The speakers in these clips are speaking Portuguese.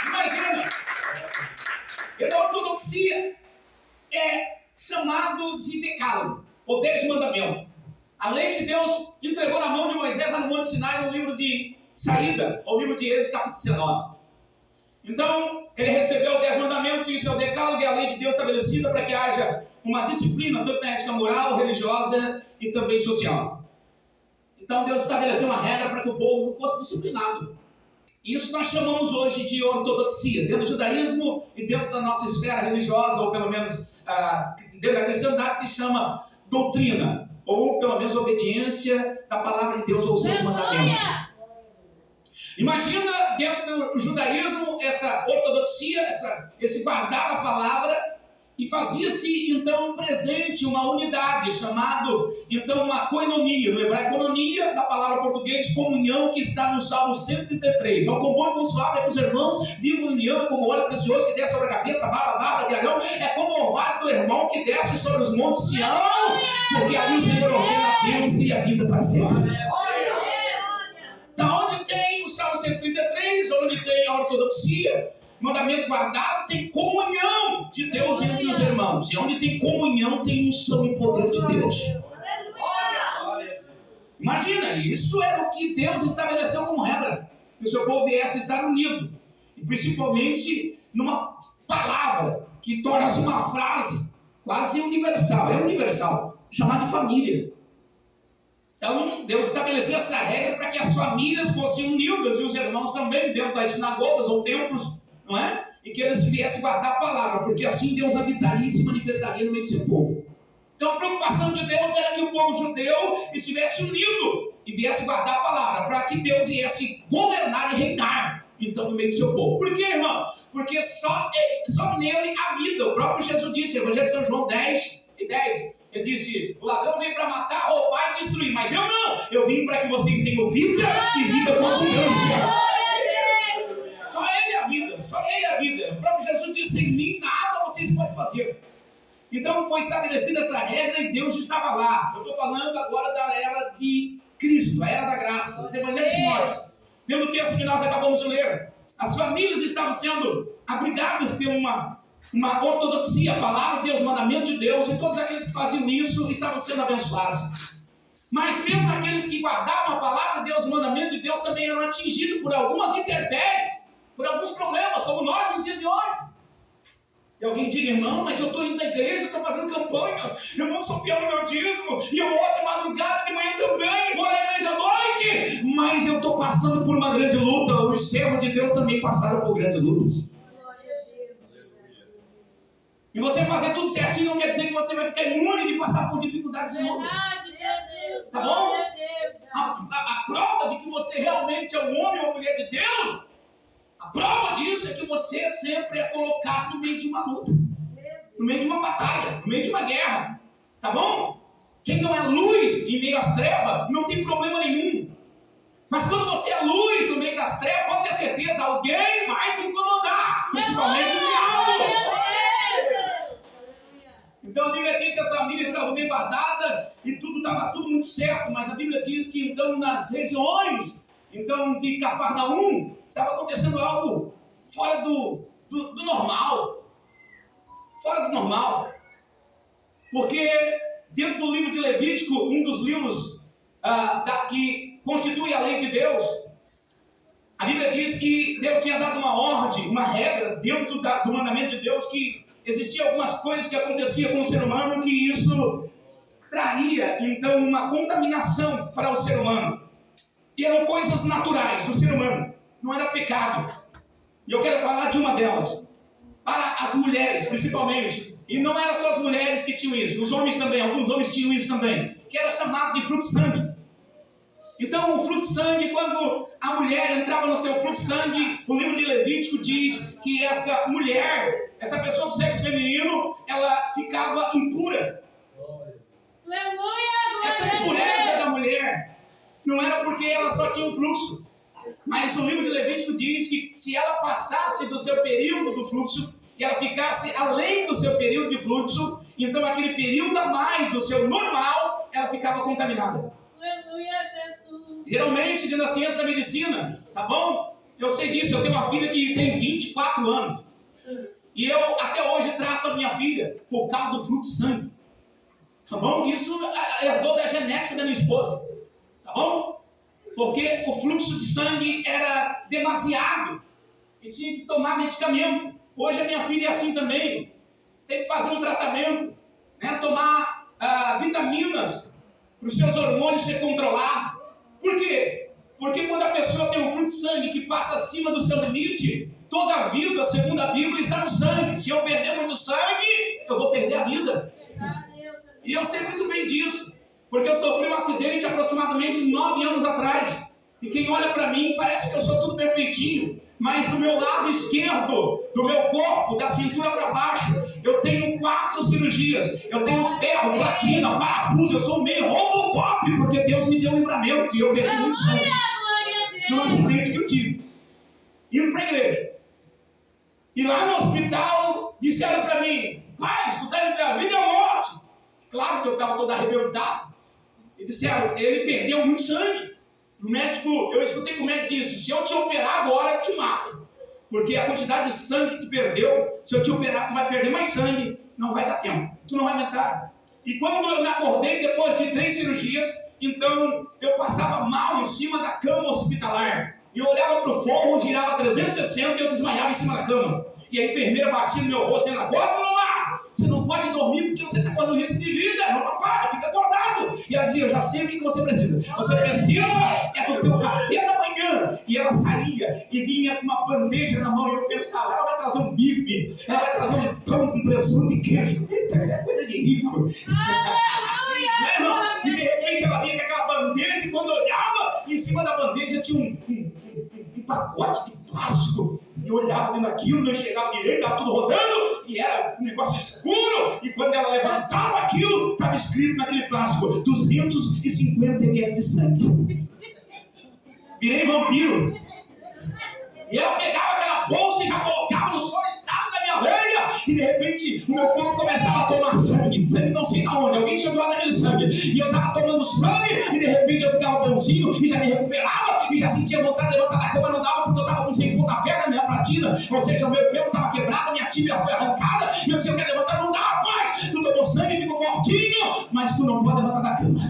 Imagina, a ortodoxia é chamado de decálogo, ou 10 mandamentos. A lei que Deus entregou na mão de Moisés lá no Monte Sinai, no livro de Saída, ou livro de Êxodo, capítulo 19. Então, ele recebeu 10 mandamentos, isso é o decálogo, é a lei de Deus estabelecida para que haja uma disciplina, tanto na ética moral, religiosa e também social. Então, Deus estabeleceu uma regra para que o povo fosse disciplinado. Isso nós chamamos hoje de ortodoxia. Dentro do judaísmo e dentro da nossa esfera religiosa, ou pelo menos dentro da cristandade, se chama doutrina, ou pelo menos obediência da palavra de Deus ou seus mandamentos. Imagina dentro do judaísmo essa ortodoxia, esse guardar da palavra, e fazia-se então presente uma unidade, chamado então uma koinonia, no hebraico koinonia, da palavra português comunhão, que está no Salmo 133. Ao comum com suave é que os irmãos vivam união, como óleo precioso que desce sobre a cabeça, barba de Arão, é como o orvalho do irmão que desce sobre os montes de Sião, porque ali o Senhor ordena a bênção e a vida para sempre. Da onde tem o Salmo 133, onde tem a ortodoxia, mandamento guardado, tem comunhão de Deus entre os irmãos. E onde tem comunhão, tem unção e poder de Deus. Imagina, isso era o que Deus estabeleceu como regra, que o seu povo viesse estar unido. E principalmente numa palavra que torna-se uma frase quase universal, chamada de família. Então, Deus estabeleceu essa regra para que as famílias fossem unidas, e os irmãos também, dentro das sinagogas ou templos, não é? E que eles viessem guardar a palavra, porque assim Deus habitaria e se manifestaria no meio do seu povo. Então a preocupação de Deus era que o povo judeu estivesse unido e viesse guardar a palavra, para que Deus viesse governar e reinar, então, no meio do seu povo. Por quê, irmão? Porque só nele há vida. O próprio Jesus disse, Evangelho de São João 10:10, ele disse, o ladrão veio para matar, roubar e destruir, mas eu não, eu vim para que vocês tenham vida e vida com abundância. Só ele é a vida. O próprio Jesus disse, em mim nada vocês podem fazer. Então foi estabelecida essa regra e Deus estava lá. Eu estou falando agora da era de Cristo, a era da graça, os evangelhos sinóticos. Pelo texto que nós acabamos de ler, as famílias estavam sendo abrigadas por uma ortodoxia, a palavra de Deus, o mandamento de Deus, e todos aqueles que faziam isso estavam sendo abençoados. Mas mesmo aqueles que guardavam a palavra de Deus, o mandamento de Deus, também eram atingidos por algumas intempéries, por alguns problemas, como nós nos dias de hoje. E alguém diga, irmão, mas eu estou indo na igreja, estou fazendo campanha, eu não sou fiel no meu dízimo, e eu oro de madrugada, de manhã também, vou na igreja à noite, mas eu estou passando por uma grande luta. Os servos de Deus também passaram por grandes lutas. E você fazer tudo certinho não quer dizer que você vai ficar imune de passar por dificuldades e lutas. Tá bom? A prova de que você realmente é um homem ou mulher de Deus, a prova disso é que você sempre é colocado no meio de uma luta, no meio de uma batalha, no meio de uma guerra. Tá bom? Quem não é luz em meio às trevas não tem problema nenhum. Mas quando você é luz no meio das trevas, pode ter certeza, alguém vai se incomodar, principalmente o diabo. Então a Bíblia diz que as famílias estavam bem guardadas e estava tudo muito certo, mas a Bíblia diz que então nas regiões de Cafarnaum estava acontecendo algo fora do normal. Fora do normal. Porque dentro do livro de Levítico, um dos livros que constitui a lei de Deus, a Bíblia diz que Deus tinha dado uma ordem, uma regra dentro do mandamento de Deus, que existiam algumas coisas que aconteciam com o ser humano, que isso traria então uma contaminação para o ser humano. E eram coisas naturais do ser humano, não era pecado. E eu quero falar de uma delas. Para as mulheres, principalmente. E não eram só as mulheres que tinham isso, os homens também, alguns homens tinham isso também, que era chamado de fruto de sangue. Então, o fruto de sangue, quando a mulher entrava no seu fruto de sangue, o livro de Levítico diz que essa mulher, essa pessoa do sexo feminino, ela ficava impura. Essa impureza da mulher não era porque ela só tinha um fluxo, mas o livro de Levítico diz que se ela passasse do seu período do fluxo e ela ficasse além do seu período de fluxo, então aquele período a mais do seu normal, ela ficava contaminada. Aleluia, Jesus. Geralmente, dentro da ciência da medicina, tá bom? eu sei disso, eu tenho uma filha que tem 24 anos. E eu até hoje trato a minha filha por causa do fluxo de sangue. Tá bom? Isso herdou da genética da minha esposa. Tá bom? Porque o fluxo de sangue era demasiado. E tinha que tomar medicamento. Hoje a minha filha é assim também. Tem que fazer um tratamento. Né? Tomar vitaminas para os seus hormônios ser controlados. Por quê? Porque quando a pessoa tem um fluxo de sangue que passa acima do seu limite, toda a vida, segundo a Bíblia, está no sangue. Se eu perder muito sangue, eu vou perder a vida. E eu sei muito bem disso, porque eu sofri um acidente aproximadamente 9 anos atrás. E quem olha para mim parece que eu sou tudo perfeitinho. Mas do meu lado esquerdo, do meu corpo, da cintura para baixo, eu tenho 4 cirurgias. Eu tenho ferro, platina, parafuso. Eu sou meio Robocop, porque Deus me deu um livramento e eu perdi muito sangue no acidente que eu tive. Indo para a igreja. E lá no hospital, disseram para mim: pai, tu está entre a vida e a morte. Claro que eu estava todo arrebentado. E disseram: ele perdeu muito sangue. O médico, eu escutei que o médico disse: se eu te operar agora, eu te mato. Porque a quantidade de sangue que tu perdeu, se eu te operar, tu vai perder mais sangue. Não vai dar tempo. Tu não vai aguentar. E quando eu me acordei, depois de 3 cirurgias, então eu passava mal em cima da cama hospitalar. E eu olhava para o forro, girava 360 e eu desmaiava em cima da cama. E a enfermeira batia no meu rosto, dizendo: agora vamos lá! Você não pode dormir porque você está correndo risco de vida. Não, papai, fica acordado. E ela dizia: eu já sei o que você precisa. Você precisa do teu café da manhã. E ela saía e vinha com uma bandeja na mão. E eu pensava: ela vai trazer um bife, ela vai trazer um pão com presunto e queijo. Eita, isso é coisa de rico. E de repente ela vinha com aquela bandeja. E quando eu olhava, em cima da bandeja tinha um pacote de plástico. E eu olhava dentro daquilo, não enxergava direito, estava tudo rodando, e era um negócio escuro. E quando ela levantava aquilo, estava escrito naquele plástico: 250 ml de sangue. Virei vampiro. E ela pegava aquela bolsa e já colocava no solitário da minha orelha. E de repente o meu corpo começava a tomar sangue não sei de onde. Alguém chegou lá naquele sangue. E eu estava tomando sangue. E de repente eu ficava bonzinho e já me recuperava. E já sentia vontade de levantar da cama. Não dava porque eu estava com 100 pontapé na minha platina. Ou seja, o meu ferro estava quebrado, a minha tíbia foi arrancada. E eu dizia: eu quero levantar. Não dá, rapaz. Tu tomou sangue e ficou fortinho. Mas tu não pode levantar da cama.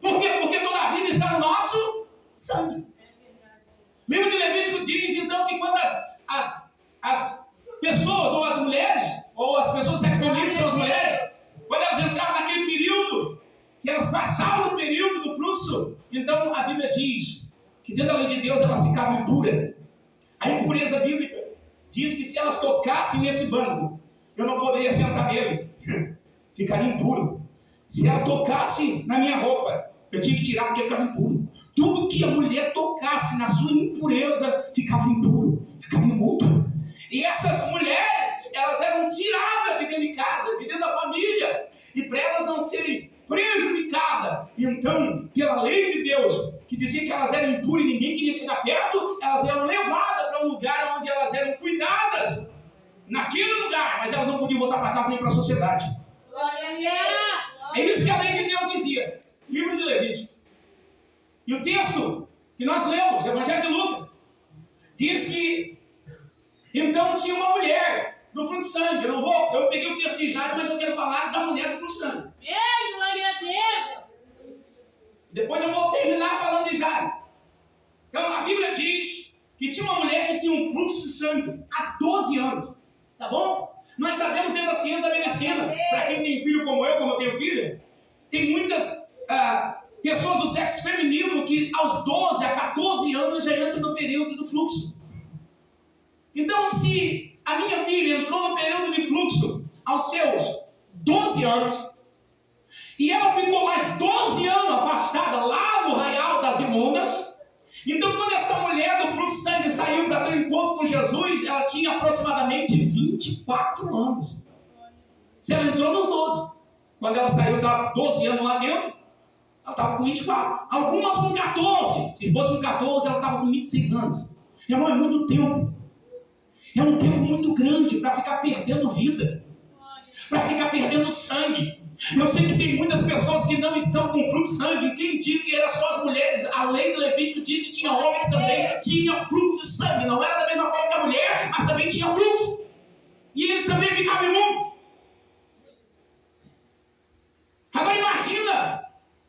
Por quê? Porque toda a vida está no nosso sangue. O livro de Levítico diz então que quando as pessoas, ou as mulheres, ou as pessoas do sexo feminino, são as mulheres, quando elas entravam naquele período, que elas passavam do período do fluxo, então a Bíblia diz que dentro da lei de Deus elas ficavam impuras. A impureza bíblica diz que se elas tocassem nesse banco, eu não poderia sentar nele, ficaria impuro. Se ela tocasse na minha roupa, eu tinha que tirar porque ficava impuro. Tudo que a mulher tocasse na sua impureza ficava impuro, ficava imundo. E essas mulheres, elas eram tiradas de dentro de casa, de dentro da família. E para elas não serem prejudicadas, então, pela lei de Deus, que dizia que elas eram impuras e ninguém queria chegar perto, elas eram levadas para um lugar onde elas eram cuidadas. Naquele lugar, mas elas não podiam voltar para casa nem para a sociedade. É isso que a lei de Deus dizia. Livro de Levítico. E o texto que nós lemos, o Evangelho de Lucas, diz que então tinha uma mulher do fluxo de sangue. Eu peguei o texto de Jairo, mas eu quero falar da mulher do fluxo de sangue. Ei, glória a Deus! Depois eu vou terminar falando de Jairo. Então a Bíblia diz que tinha uma mulher que tinha um fluxo de sangue há 12 anos. Tá bom? Nós sabemos dentro da ciência da medicina, para quem tem filho como eu tenho filha, tem muitas pessoas do sexo feminino que aos 12 a 14 anos já entram no período do fluxo. Então, se a minha filha entrou no período de fluxo aos seus 12 anos, e ela ficou mais 12 anos afastada lá no Arraial das Imundas, então quando essa mulher do fluxo de sangue saiu para ter um encontro com Jesus, ela tinha aproximadamente 24 anos. Se ela entrou nos 12, quando ela saiu, estava 12 anos lá dentro, ela estava com 24. Algumas com 14. Se fosse com 14, ela estava com 26 anos. Irmão, é muito tempo. É um tempo muito grande para ficar perdendo vida, para ficar perdendo sangue. Eu sei que tem muitas pessoas que não estão com fluxo de sangue. Quem diz que era só as mulheres? A lei de Levítico diz que tinha homem que também tinha fluxo de sangue. Não era da mesma forma que a mulher, mas também tinha fluxo. E eles também ficavam imundos. Agora imagina,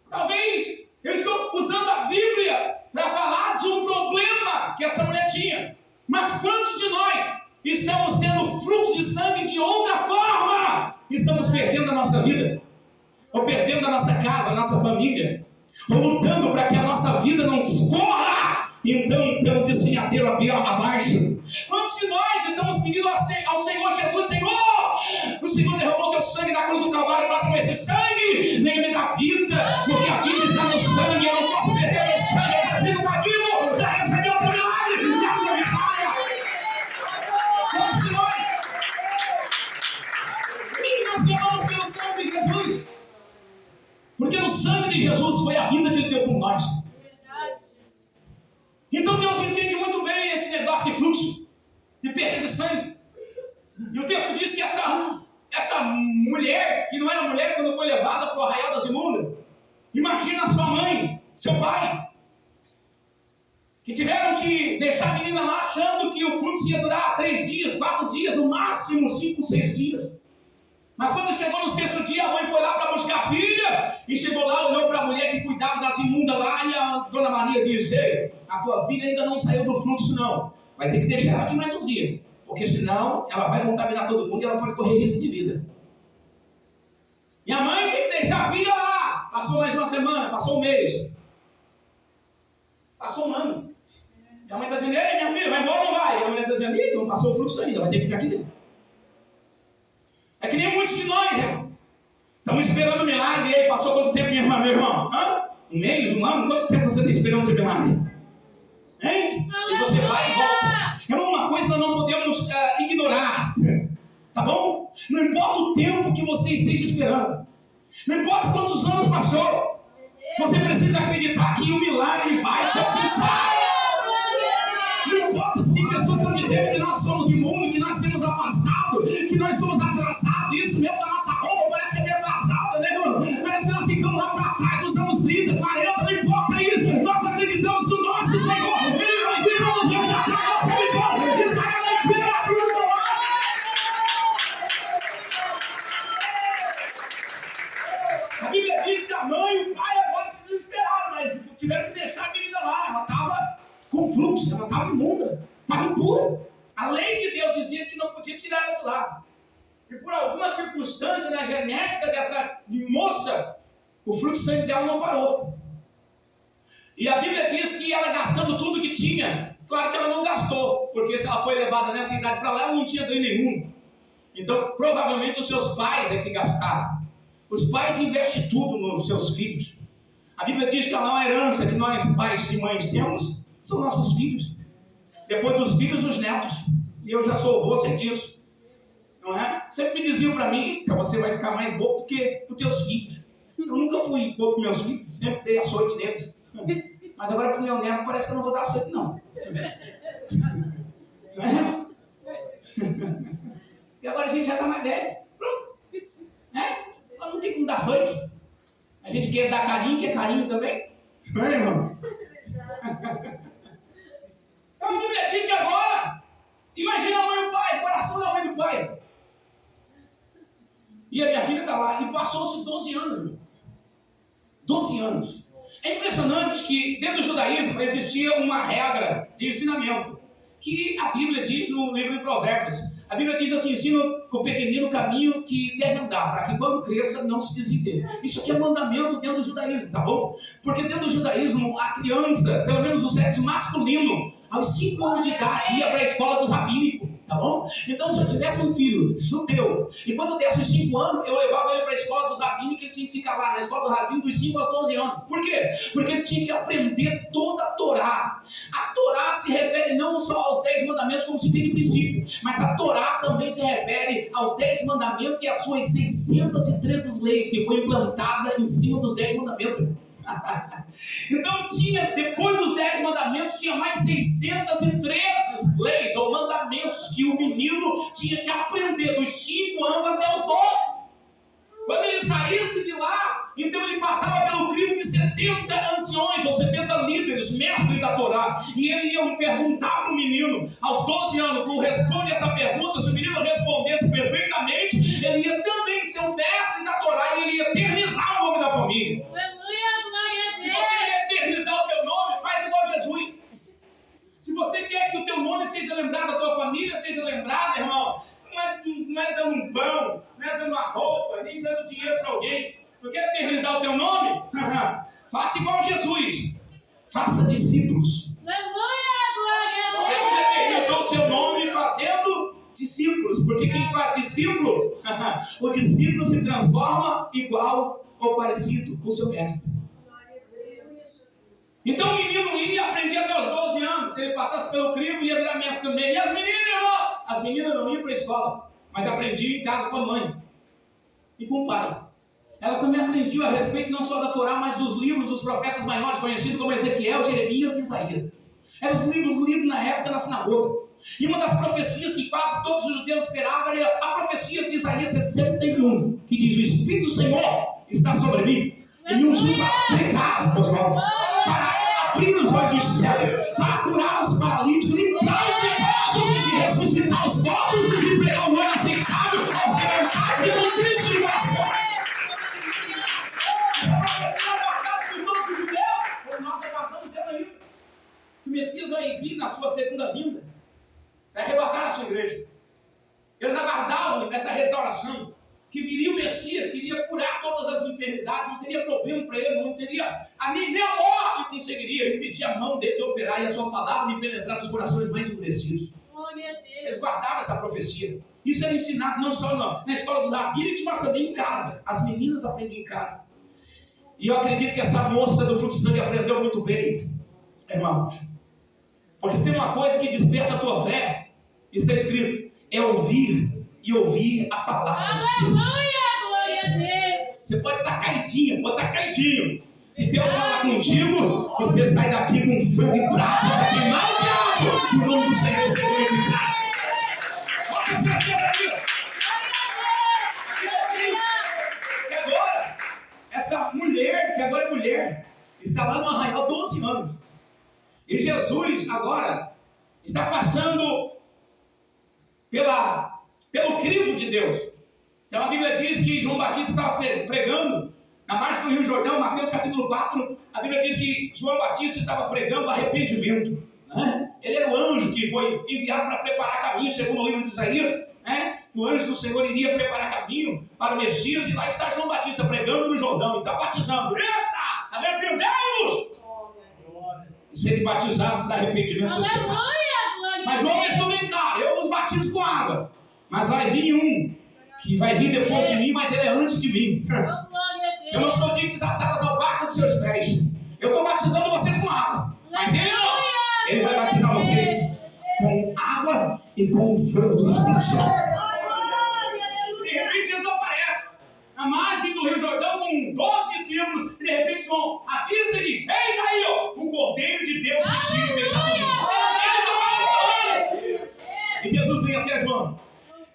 talvez eu estou usando a Bíblia para falar de um problema que essa mulher tinha. Mas quantos de nós estamos tendo fluxo de sangue de outra forma? Estamos perdendo a nossa vida, ou perdendo a nossa casa, a nossa família, ou lutando para que a nossa vida não escorra, então, pelo despenhadeiro abaixo. Quantos de nós estamos pedindo ao Senhor Jesus: Senhor, o Senhor derramou teu sangue na cruz do Calvário, faça com esse sangue, venha me dar vida, porque a vida está no sangue, eu não posso perder meu sangue, eu preciso daquilo para receber o milagre da tua vitória. Quantos de nós? Nós clamamos pelo sangue de Jesus, porque no sangue de Jesus foi a vida que Ele deu por nós. Então Deus entende muito bem esse negócio de fluxo, de perda de sangue. E o texto diz que essa mulher, que não era mulher quando foi levada para o arraial das imundas, imagina a sua mãe, seu pai, que tiveram que deixar a menina lá achando que o fluxo ia durar 3 dias, 4 dias, no máximo 5, 6 dias. Mas quando chegou no 6º dia, a mãe foi lá para buscar a filha, e chegou lá, olhou para a mulher que cuidava das imundas lá, e a dona Maria disse: ei, a tua filha ainda não saiu do fluxo não, vai ter que deixar ela aqui mais uns dias, porque senão ela vai contaminar todo mundo e ela pode correr risco de vida. E a mãe tem que deixar a filha lá. Passou mais uma semana, passou um mês, passou um ano. E a mãe está dizendo: ei, minha filha, vai embora ou não vai? E a mulher está dizendo: ih, não passou o fluxo ainda, vai ter que ficar aqui dentro. É que nem muitos de nós, irmão. Estamos esperando o milagre. E aí, passou quanto tempo, minha irmã, meu irmão? Um mês, um ano? Quanto tempo você está esperando o teu milagre? Hein? E você vai e volta. Irmão, uma coisa nós não podemos ignorar. Tá bom? Não importa o tempo que você esteja esperando. Não importa quantos anos passou. Você precisa acreditar que o milagre vai te alcançar. Não importa se tem pessoas que estão dizendo que nós somos imunes, que nós temos avançado, que nós somos atrasados. Isso mesmo, da nossa roupa parece que é meio atrasada, né, irmão? Parece que nós ficamos lá para trás nos anos 30, 40, não importa isso. Nós acreditamos no nosso Senhor. Ele vai vir para nos resgatar a nossa vitória. Isso é garantia da Bíblia. A Bíblia diz que a mãe e o pai agora se desesperaram, mas tiveram que deixar a menina lá. Ela estava com fluxo, ela estava imunda, estava impura. A lei de Deus dizia que não podia tirar ela de lá. E por alguma circunstância na genética dessa moça, o fluxo de sangue dela não parou. E a Bíblia diz que ela gastando tudo que tinha, claro que ela não gastou, porque se ela foi levada nessa idade para lá, ela não tinha ganho nenhum. Então, provavelmente os seus pais é que gastaram. Os pais investem tudo nos seus filhos. A Bíblia diz que a maior herança que nós, pais e mães, temos são nossos filhos. Depois dos filhos, os netos. E eu já sou avô, sei disso. Não é? Sempre me diziam para mim que você vai ficar mais bobo do que os teus filhos. Eu nunca fui bobo com meus filhos, sempre dei açoite neles. Mas agora para o meu neto parece que eu não vou dar açoite, não. Não é? E agora a gente já está mais velho. Né? Nós não tem como dar açoite. A gente quer dar carinho, quer carinho também. Não é, irmão? Então a Bíblia diz que agora, imagina a mãe e o pai, o coração da mãe e do pai. E a minha filha está lá, e passou-se 12 anos, irmão. 12 anos. É impressionante que dentro do judaísmo existia uma regra de ensinamento, que a Bíblia diz no livro de Provérbios. A Bíblia diz assim: ensina o pequenino o caminho que deve andar, para que quando cresça não se desvie dele. Isso aqui é mandamento dentro do judaísmo, tá bom? Porque dentro do judaísmo, a criança, pelo menos o sexo masculino, aos 5 anos de idade, ia para a escola do rabínico, tá bom? Então, se eu tivesse um filho judeu, e quando eu desse os 5 anos, eu levava ele para a escola dos rabínicos, ele tinha que ficar lá na escola do rabínico dos 5 aos 12 anos. Por quê? Porque ele tinha que aprender toda a Torá. A Torá se refere não só aos 10 mandamentos, como se tem de princípio, mas a Torá também se refere aos 10 mandamentos e às suas 613 leis, que foi implantada em cima dos 10 mandamentos. Então tinha, depois dos 10 mandamentos, tinha mais 613 leis ou mandamentos que o menino tinha que aprender dos 5 anos até os 12. Quando ele saísse de lá, então ele passava pelo crivo de 70 anciões, ou 70 líderes, mestres da Torá. E ele ia perguntar para o menino, aos 12 anos, tu responde essa pergunta, se o menino respondesse perfeitamente, ele ia também ser um mestre da Torá e ele ia eternizar o nome da família. Se você quer eternizar o teu nome, faz igual Jesus. Se você quer que o teu nome seja lembrado, a tua família seja lembrada, irmão, não é dando um pão, não é dando uma roupa, nem dando dinheiro para alguém. Tu quer eternizar o teu nome? Faça igual Jesus. Faça discípulos. Jesus eternizou o seu nome fazendo discípulos. Porque quem faz discípulo, o discípulo se transforma igual ou parecido com o seu mestre. Então o menino ia aprender até os 12 anos. Se ele passasse pelo crivo, ia virar mestre também. E as meninas, irmão? As meninas não iam para a escola, mas aprendiam em casa com a mãe e com o pai. Elas também aprendiam a respeito não só da Torá, mas dos livros dos profetas maiores, conhecidos como Ezequiel, Jeremias e Isaías. Eram os livros lidos na época na sinagoga. E uma das profecias que quase todos os judeus esperavam era a profecia de Isaías 61, que diz: o Espírito do Senhor está sobre mim, e me ungiu para pregar as boas novas, para abrir os olhos do céu, para curar os paralíticos, limpar os leprosos e ressuscitar os mortos e pregar o ano aceitável aos rebeldes e contritos de coração. Essa profecia é aguardada por todos os judeus, como nós aguardamos ela ainda. O Messias vai vir na sua segunda vinda para arrebatar a sua igreja. Eles aguardavam essa restauração, que viria o Messias, que iria curar todas as enfermidades, não teria problema para ele, não teria, nem a morte conseguiria impedir a mão dele de operar e a sua palavra de penetrar nos corações mais endurecidos. Eles guardavam essa profecia. Isso era ensinado não só na escola dos rabínicos, mas também em casa. As meninas aprendem em casa. E eu acredito que essa moça do fruto do sangue aprendeu muito bem, irmãos. Porque se tem uma coisa que desperta a tua fé, está escrito, é ouvir e ouvir a palavra de Deus. Glória a Deus. Você pode estar caidinho, pode estar caidinho. Se Deus falar contigo, você sai daqui com fogo e brasa para queimar o diabo. O nome do Senhor se glorificar. Pode ter certeza disso. E agora, essa mulher, que agora é mulher, está lá no arraial 12 anos. E Jesus agora está passando pelo crivo de Deus. Então a Bíblia diz que João Batista estava pregando na margem do Rio Jordão, Mateus capítulo 4, a Bíblia diz que João Batista estava pregando arrependimento. Né? Ele era o anjo que foi enviado para preparar caminho, segundo o livro de Isaías, né? Que o anjo do Senhor iria preparar caminho para o Messias, e lá está João Batista pregando no Jordão, e está batizando. Eita! Arrependemos! E serem batizados para arrependimento dos seus pecados. Mas João deixou bem claro, eu vos batizo com água, mas vai vir um que vai vir depois de mim, mas ele é antes de mim. Eu não sou digno de desatar ao barco dos seus pés. Eu estou batizando vocês com água, mas ele não. Ele vai batizar vocês com água e com o fogo do Espírito Santo. De repente Jesus aparece na margem do Rio Jordão com 12 discípulos, e de repente João avisa e diz: eis aí, ó, o Cordeiro de Deus que tira o pecado do mundo. E Jesus vem até João.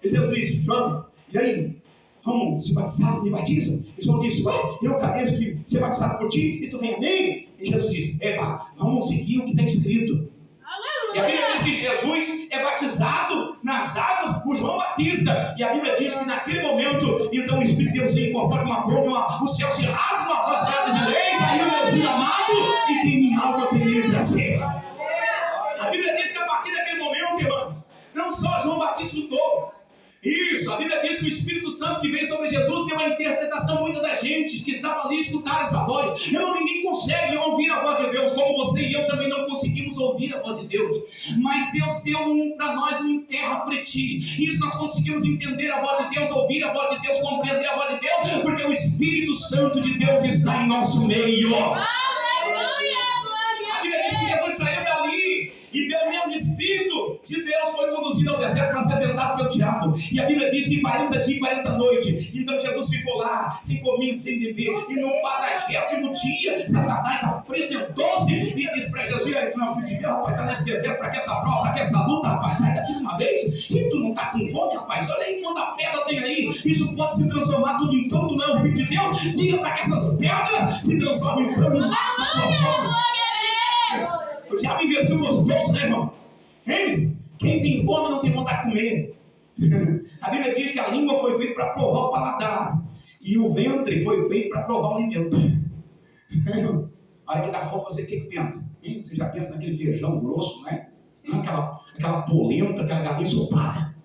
E Jesus diz: João, e aí? Vamos se batizar? Me batiza? E João disse: ué, eu cabeço de ser batizado por ti e tu vem a mim? E Jesus diz: epa, vamos seguir o que está escrito. E a Bíblia diz que Jesus é batizado nas águas por João Batista. E a Bíblia diz que naquele momento, então o Espírito de Deus incorpora uma bomba, o céu se rasga, uma voz grata de leis, aí o meu filho amado, e tem minha alma tem prazer. A Bíblia diz que a partir daquele momento, irmãos, não só João Batista escutou. Isso, a Bíblia diz que o Espírito Santo que veio sobre Jesus tem uma interpretação. Muita da gente que estava ali escutar essa voz. Ninguém consegue ouvir a voz de Deus, como você e eu também não conseguimos ouvir a voz de Deus. Mas Deus deu para nós um intérprete. Isso nós conseguimos entender a voz de Deus, ouvir a voz de Deus, compreender a voz de Deus, porque o Espírito Santo de Deus está em nosso meio. A Bíblia diz que Jesus saiu dali e pelo mesmo Espírito de Deus foi conduzido ao deserto para ser tentado pelo diabo. E a Bíblia diz que 40 dias e 40 noites. Então Jesus ficou lá, sem comer, sem beber. E no 40º dia, Satanás apresentou-se e disse para Jesus: aí tu não é filho de Deus, vai estar nesse deserto para que essa prova, para que essa luta, rapaz, sai daqui de uma vez. E tu não está com fome, rapaz? Olha aí quanta pedra tem aí. Isso pode se transformar tudo em pão. Tu não é o filho de Deus. Diga para que essas pedras se transformem em pão. O diabo investiu gostoso, né, irmão? Hein? Quem tem fome não tem vontade de comer. A Bíblia diz que a língua foi feita para provar o paladar e o ventre foi feito para provar o alimento. A hora que dá fome, você o que pensa? Hein? Você já pensa naquele feijão grosso, né? Aquela polenta, aquela galinha ensopada.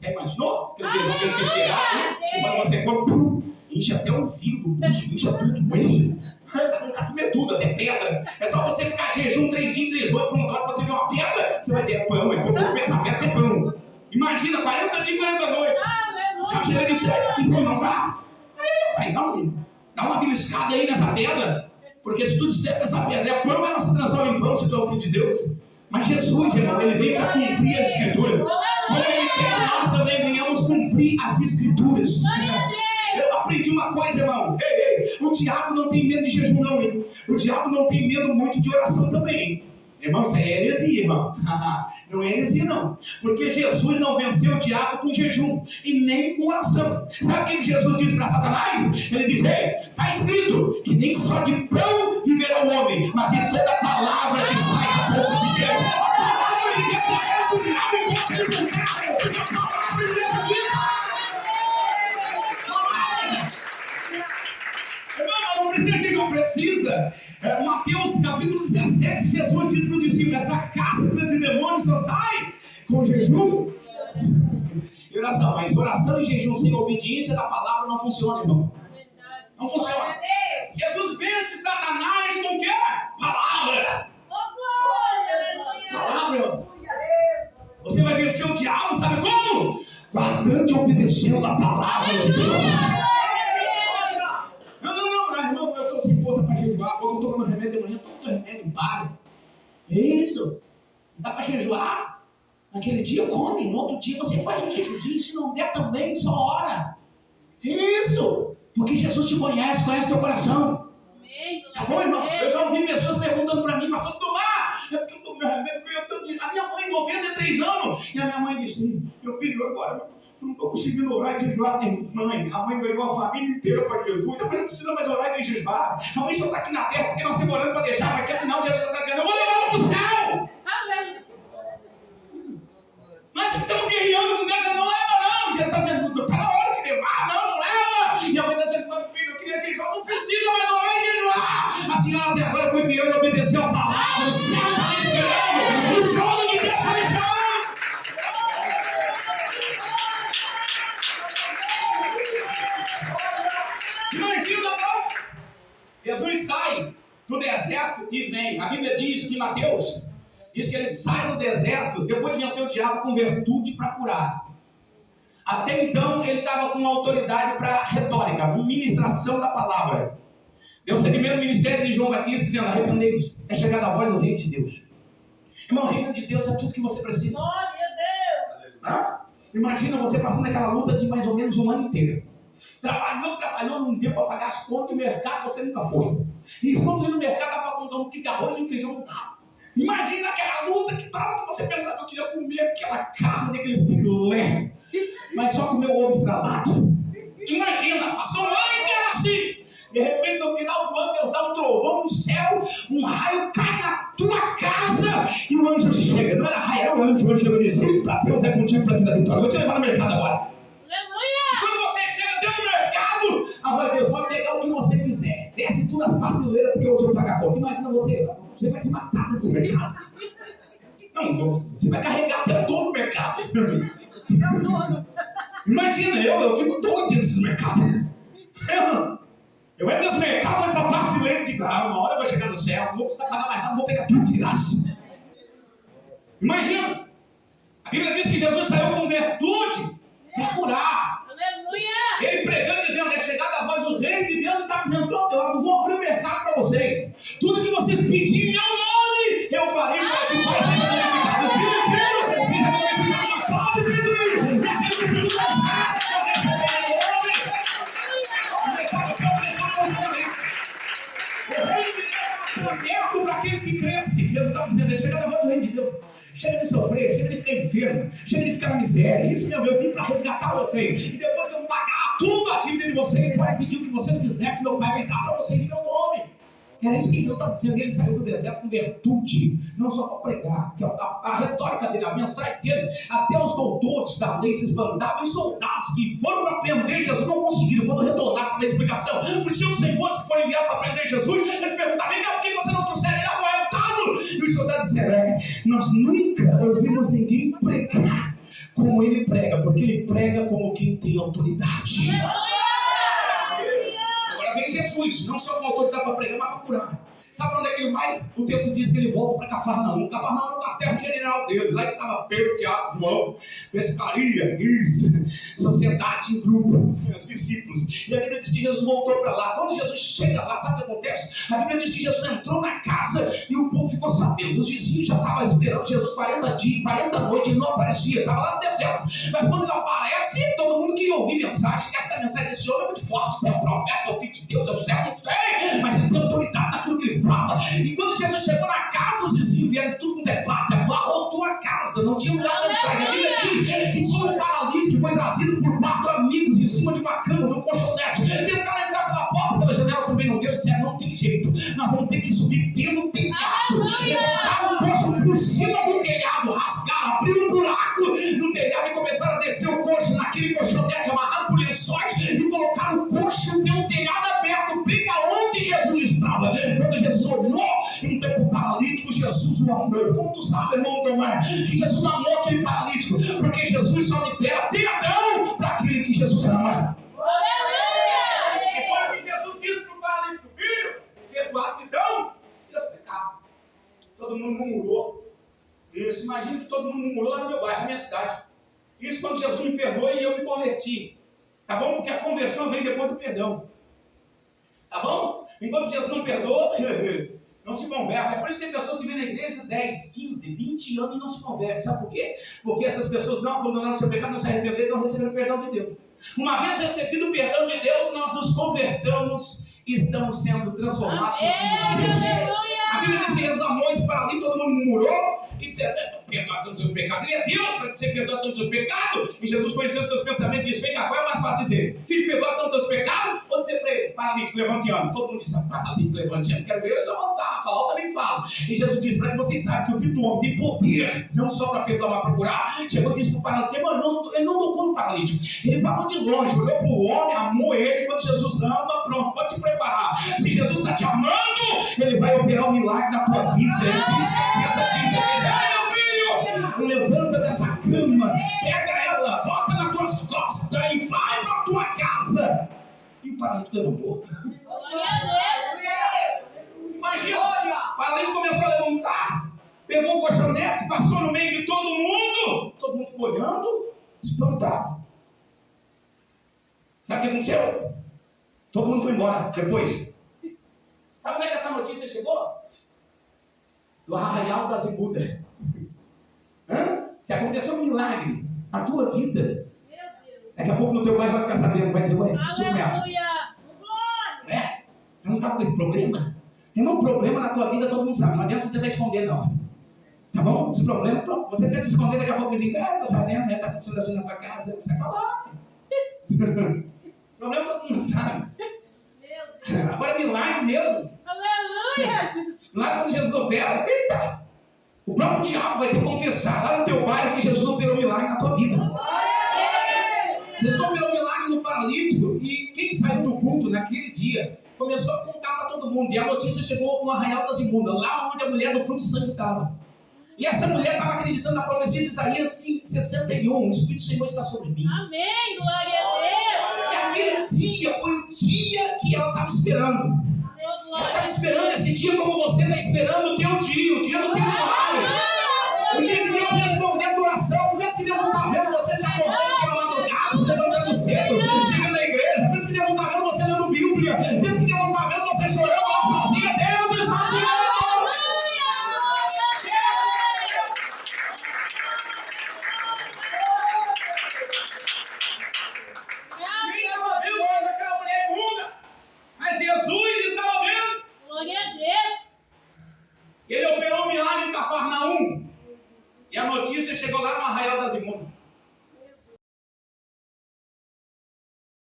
Já imaginou? Aquele feijão bem temperado, né? E quando você come, enche até o fígado, enche tudo, enche. Dá vontade de comer tudo, até pedra. É só você ficar de jejum 3 dias, 3 noites, pronto, agora você vê uma pedra, você vai dizer: é pão, comer essa pedra é pão. Imagina, 40 dias, 40 noites. Já chega de céu e foi, não dá? Aí dá uma beliscada aí nessa pedra, porque se tu disser que essa pedra é pão, ela se transforma em pão se tu é o filho de Deus. Mas Jesus, irmão, ele veio para cumprir as Escrituras. Como ele quer que nós também venhamos cumprir as Escrituras. Eu aprendi uma coisa, irmão. O diabo não tem medo de jejum, não, hein? O diabo não tem medo muito de oração também, hein? Irmão, isso é heresia, irmão. Não é heresia, não. Porque Jesus não venceu o diabo com jejum e nem com oração. Sabe o que Jesus disse para Satanás? Ele diz: ei, está escrito que nem só de pão viverá o homem, mas de toda palavra que sai da boca de Deus. A palavra de Deus é o diabo encontra ele com carro. A palavra de Deus diz: não precisa, não precisa. Mateus capítulo 17, Jesus diz para o discípulo: essa casca de demônios só sai com jejum e oração. Mas oração e jejum sem obediência da palavra não funciona, irmão. Não funciona. Jesus vence Satanás com o quê? Palavra. Palavra. Você vai vencer o diabo, sabe como? Guardando e obedecendo a palavra de Deus. Irmão, eu estou sem força para jejuar, eu estou tomando remédio de manhã, todo remédio para. Isso. Não dá para jejuar. Naquele dia come, no outro dia você faz um jejuzinho, se não der também, só ora. Isso. Porque Jesus te conhece teu coração. Tá bom, irmão? Eu já ouvi pessoas perguntando para mim: pastor, tomar? É porque eu tomei remédio, porque eu tanto de... A minha mãe, 93 anos, e a minha mãe disse: meu filho, agora eu não estou conseguindo orar e jejuar. Mãe, a mãe ganhou a família inteira para Jesus. A mãe não precisa mais orar e nem jejuar. A mãe só está aqui na terra porque nós estamos orando para deixar, porque senão Jesus está dizendo: eu vou levar ela para o céu. Nós estamos guerreando com Deus, não leva não. Jesus está dizendo: está na hora de levar, não leva. E a mãe está dizendo: meu filho, eu queria jejuar, não precisa mais orar e jejuar. A senhora até agora foi fiel e obedeceu a palavra. O céu está esperando. O trono de Deus está esperando. Imagina, não? Jesus sai do deserto e vem. A Bíblia diz que Mateus diz que ele sai do deserto depois de vencer o diabo com virtude para curar. Até então ele estava com autoridade para retórica, ministração da palavra. Deu seguimento ao ministério de João Batista dizendo: arrependei-vos, é chegada a voz do reino de Deus. Irmão, o reino de Deus é tudo que você precisa. Glória a Deus. Imagina você passando aquela luta de mais ou menos um ano inteiro. Trabalhou, não deu para pagar as contas, e mercado você nunca foi. E quando ir no mercado, dá para comprar um quilo de arroz e um feijão, não dá. Imagina aquela luta que estava, que você pensava que eu queria comer aquela carne, aquele filé, mas só comer o ovo estralado. Imagina, passou um ano inteiro assim. De repente, no final do ano, Deus dá um trovão no céu, um raio cai na tua casa e o anjo chega. Não era raio, era o anjo. O anjo chegou e disse: eita, Deus é contigo para te dar vitória. Eu vou te levar no mercado agora. Ah, vai, Deus, pode pegar o que você quiser. Desce tudo as prateleiras porque hoje eu vou pagar a conta. Imagina você vai se matar desse mercado. Não, você vai carregar até o dono do mercado. Imagina, eu fico doido desses mercados. Eu entro nesse mercado, olho para a prateleira e digo: uma hora eu vou chegar no céu, não vou precisar pagar mais nada, vou pegar tudo de graça. Imagina, a Bíblia diz que Jesus saiu com virtude para curar. Ele pregando, dizendo: é chegada a voz do reino de Deus, e está dizendo: pronto, eu vou abrir o mercado para vocês. Tudo que vocês pedirem em meu nome, eu farei para que o Pai seja glorificado. O reino de Deus está aberto para aqueles que crescem. Jesus está dizendo, chega da volta do reino de Deus. Chega de sofrer, chega de ficar enfermo, chega de ficar na miséria. Isso, meu, eu vim para resgatar vocês. E depois que eu pagar tudo a dívida de vocês, podem pedir o que vocês quiserem, que meu Pai vai dar para vocês em meu nome. Era isso que Deus está dizendo. Ele saiu do deserto com virtude, não só para pregar, que a retórica dele, a mensagem dele, até os doutores da lei se espantavam, e soldados que foram para prender Jesus não conseguiram. Quando retornaram para a explicação, os seus senhores que foram enviados para prender Jesus, eles perguntaram, por que você não trouxeram ele acorrentado? E os soldados disseram, nós nunca ouvimos ninguém pregar como ele prega, porque ele prega como quem tem autoridade. Agora vem Jesus, não só com autoridade para pregar, mas para curar. Sabe para onde é que ele vai? O texto diz que ele volta para Cafarnaum. Cafarnaum era uma terra general dele. Lá estava Pedro, Tiago, João, pescaria, isso, sociedade em grupo, os discípulos. E a Bíblia diz que Jesus voltou para lá. Quando Jesus chega lá, sabe o que acontece? A Bíblia diz que Jesus entrou na casa e o povo ficou sabendo. Os vizinhos já estavam esperando Jesus 40 dias, 40 noites, ele não aparecia. Estava lá no deserto. Mas quando ele aparece, todo mundo queria ouvir mensagem. Essa mensagem desse homem é muito forte. Você é o profeta, é o filho de Deus, é o céu, não sei. Mas ele tem autoridade naquilo que ele fala. E quando Jesus chegou na casa, os vizinhos vieram tudo com debate, abarrotou a casa, não tinha lugar para entrar. E a Bíblia diz que tinha um paralítico que foi trazido por 4 amigos em cima de uma cama, de um colchonete. Tentaram entrar pela porta, pela janela também não deu. Disseram, não tem jeito, nós vamos ter que subir pelo telhado. Levantaram o coxo por cima do telhado, rasgaram, abriram um buraco no telhado e começaram a descer o coxo naquele colchonete amarrado por lençóis e colocaram o coxo pelo telhado aberto, bem aonde Jesus estava. Quando Jesus olhou, então para o paralítico, Jesus o amou. Como tu sabe, irmão Tomé, que Jesus amou aquele paralítico? Porque Jesus só libera perdão para aquele que Jesus ama. E foi o que Jesus disse para o paralítico: filho, perdoados então, teus pecados. Todo mundo murmurou. Isso, imagina que todo mundo murmurou lá no meu bairro, na minha cidade. Isso quando Jesus me perdoou e eu me converti. Tá bom? Porque a conversão vem depois do perdão. Tá bom? Enquanto Jesus não perdoa, não se converte. É por isso que tem pessoas que vêm na igreja 10, 15, 20 anos e não se convertem. Sabe por quê? Porque essas pessoas não abandonaram seu pecado, não se arrependeram, não receberam o perdão de Deus. Uma vez recebido o perdão de Deus, nós nos convertamos e estamos sendo transformados em filhos de Deus. A Bíblia diz que Jesus amou esse paralítico, todo mundo murmurou e disse, perdoa todos os seus pecados. Ele é Deus para dizer, perdoa todos os seus pecados. E Jesus, conhecendo os seus pensamentos, disse, vem cá, qual é mais fácil dizer? Filho, perdoa todos os seus pecados? Ou dizer para ele, paralítico, levante e ande? Todo mundo disse, paralítico, levante e ande. Quero ver ele levantar, falar, também fala. E Jesus disse, para que vocês saibam que o Filho do Homem tem poder, não só para perdoar, mas para curar. Chegou e disse para o paralítico, ele não tocou no paralítico. Ele parou de longe, olhou para o homem, amou ele. Quando Jesus ama, pronto, pode te preparar. Se Jesus está te amando, ele vai operar um milagre na tua vida. Ele disse, meu filho, levanta dessa cama, pega ela, bota nas tuas costas e vai para tua casa. E o paralítico levantou. Imagina, o paralítico começou a levantar, pegou o colchonete, passou no meio de todo mundo ficou olhando, espantado. Sabe o que aconteceu? Todo mundo foi embora depois. Sabe onde é que essa notícia chegou? Do Arraial das Imudas. Se aconteceu um milagre na tua vida, daqui a pouco no teu bairro vai ficar sabendo, vai dizer, ué, não está com esse problema? Irmão, problema na tua vida todo mundo sabe, não adianta tu tentar esconder não. Tá bom? Esse problema, pronto, você tenta se esconder, daqui a pouco o vizinho diz, tô sabendo, está acontecendo assim na tua casa, você vai falar. Problema todo mundo sabe. Agora é milagre mesmo. Lá quando Jesus opera, eita, o próprio diabo vai ter que confessar lá no teu bairro que Jesus operou milagre na tua vida. Jesus operou milagre no paralítico e quem saiu do culto naquele dia começou a contar para todo mundo. E a notícia chegou no Arraial das Imundas, lá onde a mulher do fruto do sangue estava. E essa mulher estava acreditando na profecia de Isaías 61, o Espírito do Senhor está sobre mim. Amém, glória a Deus. E aquele dia foi o dia que ela estava esperando. Ela estava esperando esse dia como você está esperando o teu dia, o dia do teu milagre. O dia que Deus responder a tua oração. Por isso que Deus não está vendo você se acordando pela madrugada, se levantando cedo, chegando na igreja. Por isso que Deus não está vendo você lendo Bíblia. Por isso que